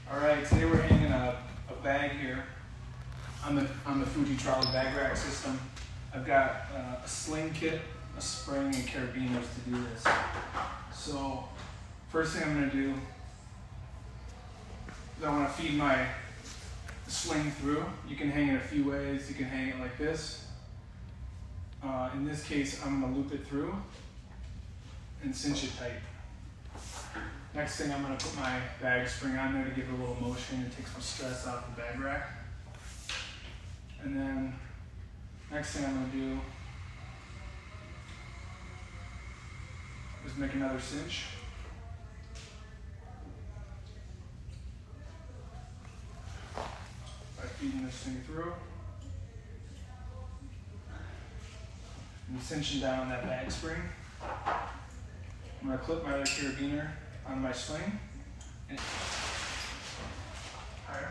Alright, today we're hanging a bag here on the FUJI trolley bag rack system. I've got a sling kit, a spring, and carabiners to do this. So first thing I'm going to do is I want to feed my sling through. You can hang it a few ways. You can hang it like this. In this case, I'm going to loop it through and cinch it tight. Next thing, I'm going to put my bag spring on there to give it a little motion and take some stress off the bag rack. And then next thing I'm going to do is make another cinch. By feeding this thing through and cinching down on that bag spring. I'm going to clip my other carabiner on my sling. Higher.